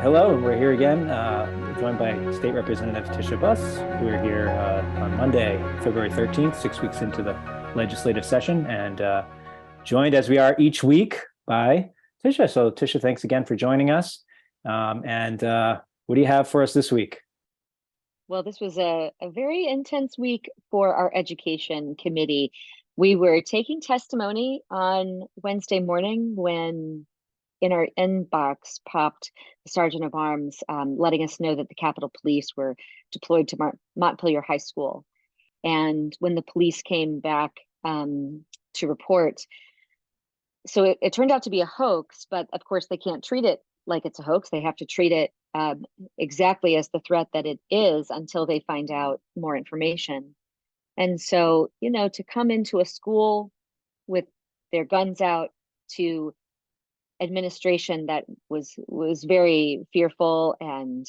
Hello, and we're here again, joined by State Representative Tesha Buss. We're here on Monday, February 13th, 6 weeks into the legislative session, and joined as we are each week by Tesha. So, Tesha, thanks again for joining us. And what do you have for us this week? Well, this was a very intense week for our education committee. We were taking testimony on Wednesday morning when in our inbox popped the Sergeant of Arms letting us know that the Capitol Police were deployed to Montpelier High School. And when the police came back to report, so it turned out to be a hoax, but of course they can't treat it like it's a hoax. They have to treat it exactly as the threat that it is until they find out more information. And so, to come into a school with their guns out to administration that was very fearful, and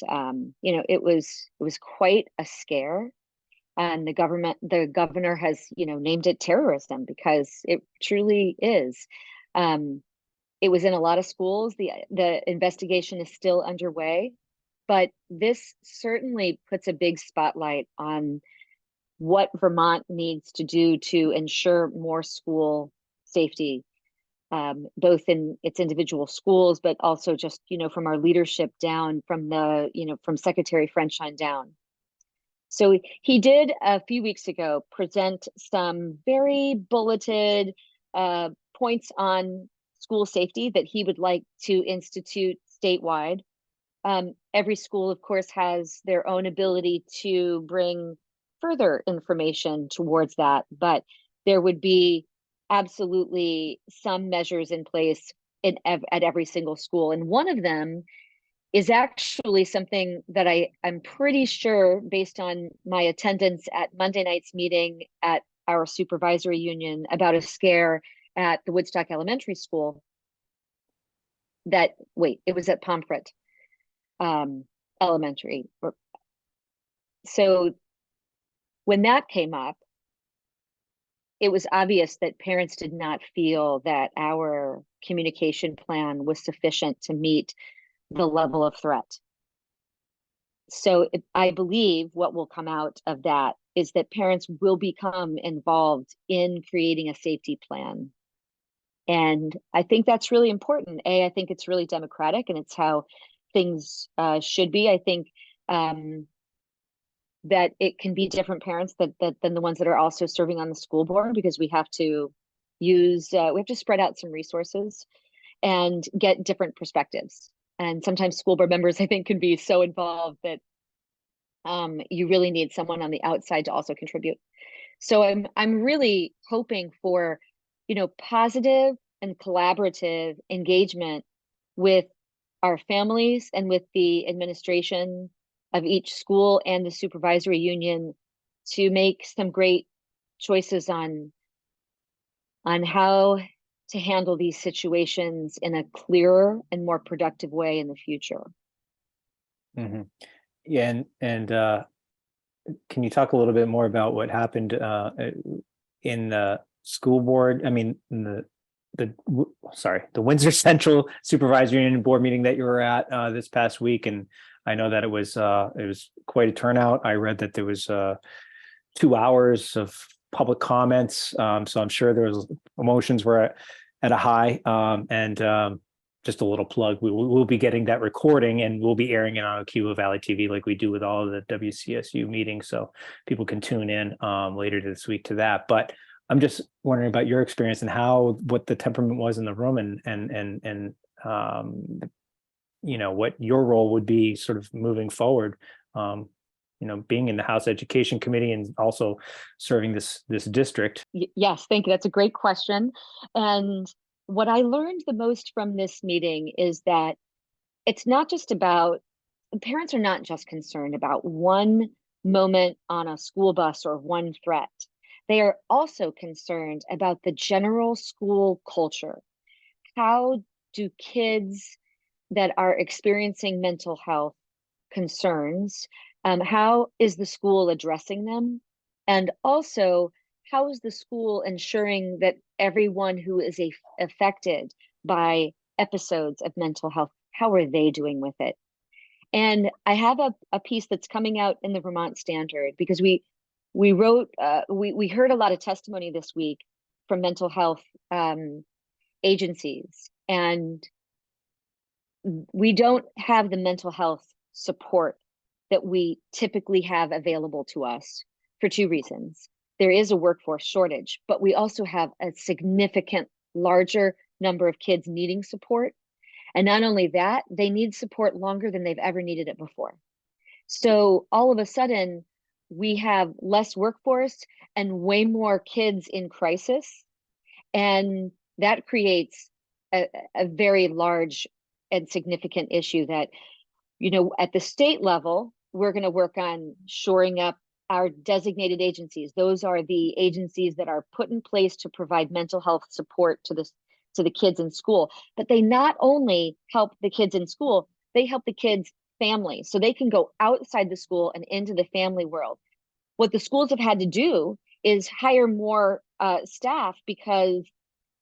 it was quite a scare. And the governor has named it terrorism because it truly is. It was in a lot of schools. The investigation is still underway, but this certainly puts a big spotlight on what Vermont needs to do to ensure more school safety, both in its individual schools, but also just, from our leadership down, from Secretary French on down. So he did a few weeks ago present some very bulleted points on school safety that he would like to institute statewide. Every school, of course, has their own ability to bring further information towards that, but there would be absolutely some measures in place at every single school. And one of them is actually something that I'm pretty sure, based on my attendance at Monday night's meeting at our supervisory union about a scare at the Woodstock Elementary School, it was at Pomfret Elementary. So when that came up, it was obvious that parents did not feel that our communication plan was sufficient to meet the level of threat. So I believe what will come out of that is that parents will become involved in creating a safety plan. And I think that's really important. I think it's really democratic, and it's how things should be. I think that it can be different parents than the ones that are also serving on the school board, because we have to spread out some resources and get different perspectives. And sometimes school board members, I think, can be so involved that you really need someone on the outside to also contribute. So I'm really hoping for, positive and collaborative engagement with our families and with the administration of each school and the supervisory union to make some great choices on how to handle these situations in a clearer and more productive way in the future. Mm-hmm. Yeah, and can you talk a little bit more about what happened in the school board? I mean, in the Windsor Central Supervisory Union board meeting that you were at this past week, and I know that it was quite a turnout. I read that there was 2 hours of public comments, so I'm sure there was emotions were at a high. And just a little plug: we'll be getting that recording, and we'll be airing it on Cuba Valley TV like we do with all of the WCSU meetings, so people can tune in later this week to that. But I'm just wondering about your experience and what the temperament was in the room, and what your role would be sort of moving forward, being in the House Education Committee and also serving this district. Yes, thank you. That's a great question. And what I learned the most from this meeting is that it's not just about, parents are not just concerned about one moment on a school bus or one threat. They are also concerned about the general school culture. How do kids that are experiencing mental health concerns, how is the school addressing them? And also, how is the school ensuring that everyone who is affected by episodes of mental health, how are they doing with it? And I have a piece that's coming out in the Vermont Standard because we heard a lot of testimony this week from mental health agencies, and we don't have the mental health support that we typically have available to us for two reasons. There is a workforce shortage, but we also have a significant larger number of kids needing support. And not only that, they need support longer than they've ever needed it before. So all of a sudden, we have less workforce and way more kids in crisis. And that creates a very large and significant issue that, at the state level, we're going to work on shoring up our designated agencies. Those are the agencies that are put in place to provide mental health support to the kids in school. But they not only help the kids in school, they help the kids' families, so they can go outside the school and into the family world. What the schools have had to do is hire more staff because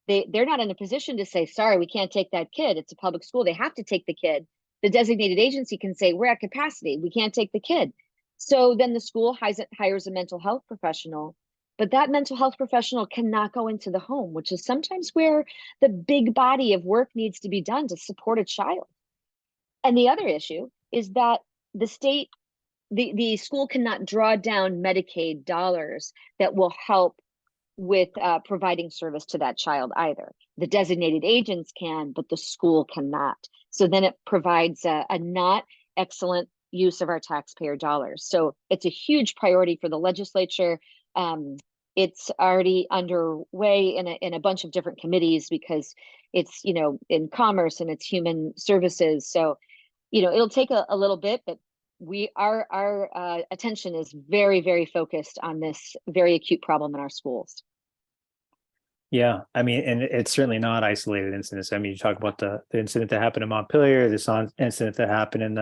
they're not in a position to say, sorry, we can't take that kid. It's a public school. They have to take the kid. The designated agency can say, we're at capacity. We can't take the kid. So then the school hires a mental health professional, but that mental health professional cannot go into the home, which is sometimes where the big body of work needs to be done to support a child. And the other issue is that the school cannot draw down Medicaid dollars that will help with providing service to that child either. The designated agents can, but the school cannot. So then it provides a not excellent use of our taxpayer dollars. So it's a huge priority for the legislature. It's already underway in a bunch of different committees because it's, in commerce and it's human services. So, it'll take a little bit, but our attention is very, very focused on this very acute problem in our schools. Yeah, I mean, and it's certainly not isolated incidents. I mean, you talk about the incident that happened in Montpelier, this incident that happened in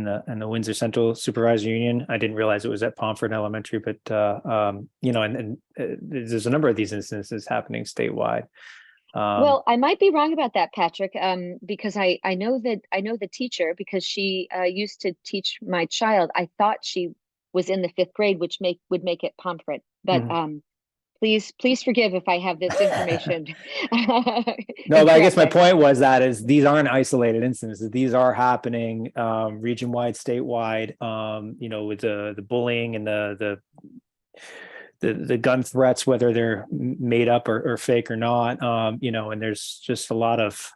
the Windsor Central Supervisor Union. I didn't realize it was at Pomfret Elementary, but there's a number of these instances happening statewide. Well, I might be wrong about that, Patrick, because I know the teacher because she used to teach my child. I thought she was in the 5th grade, which would make it Pomfret, but please forgive if I have this information. No, but I guess my point was that these aren't isolated instances. These are happening region-wide, statewide, with the bullying and the gun threats, whether they're made up or fake or not, and there's just a lot of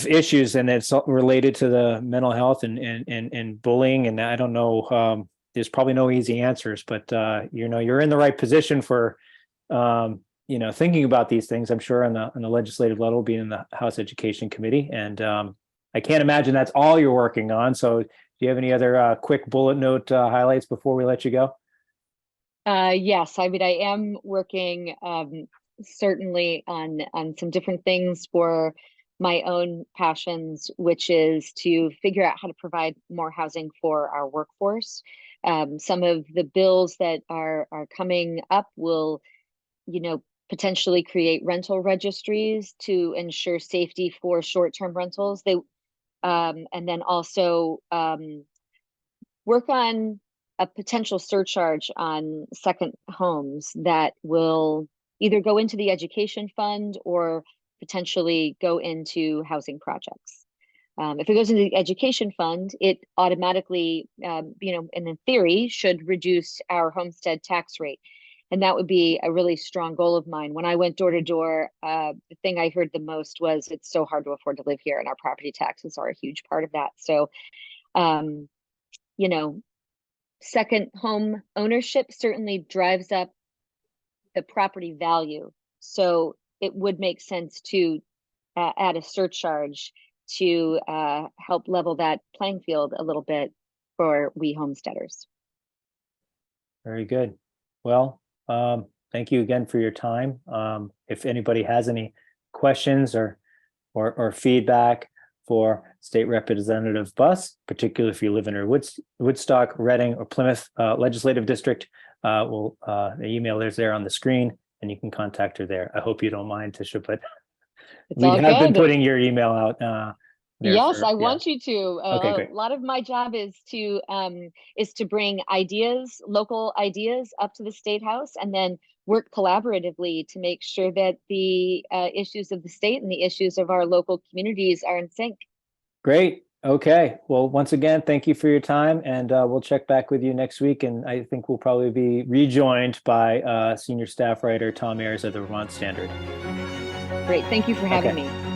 issues, and it's related to the mental health and bullying. And I don't know, there's probably no easy answers, but you're in the right position for thinking about these things. I'm sure on the legislative level, being in the House Education Committee, and I can't imagine that's all you're working on. So, do you have any other quick bullet note highlights before we let you go? Yes, I mean, I am working certainly on some different things for my own passions, which is to figure out how to provide more housing for our workforce. Some of the bills that are coming up will, potentially create rental registries to ensure safety for short-term rentals. And then also work on a potential surcharge on second homes that will either go into the education fund or potentially go into housing projects. If it goes into the education fund, it automatically, and in theory, should reduce our homestead tax rate. And that would be a really strong goal of mine. When I went door to door, the thing I heard the most was it's so hard to afford to live here, and our property taxes are a huge part of that. So, second home ownership certainly drives up the property value. So it would make sense to add a surcharge to help level that playing field a little bit for we homesteaders. Very good. Well, thank you again for your time. If anybody has any questions or feedback for State Representative Buss, particularly if you live in her Woodstock, Reading, or Plymouth legislative district, the email is there on the screen, and you can contact her there. I hope you don't mind, Tesha, but we have been putting your email out there Yes, for, I yeah. want you to. Okay, A great. lot of my job is to bring ideas, local ideas, up to the State House, and then work collaboratively to make sure that the issues of the state and the issues of our local communities are in sync. Great. Okay. Well, once again, thank you for your time, and we'll check back with you next week. And I think we'll probably be rejoined by senior staff writer Tom Ayers of the Vermont Standard. Great. Thank you for having Okay. me.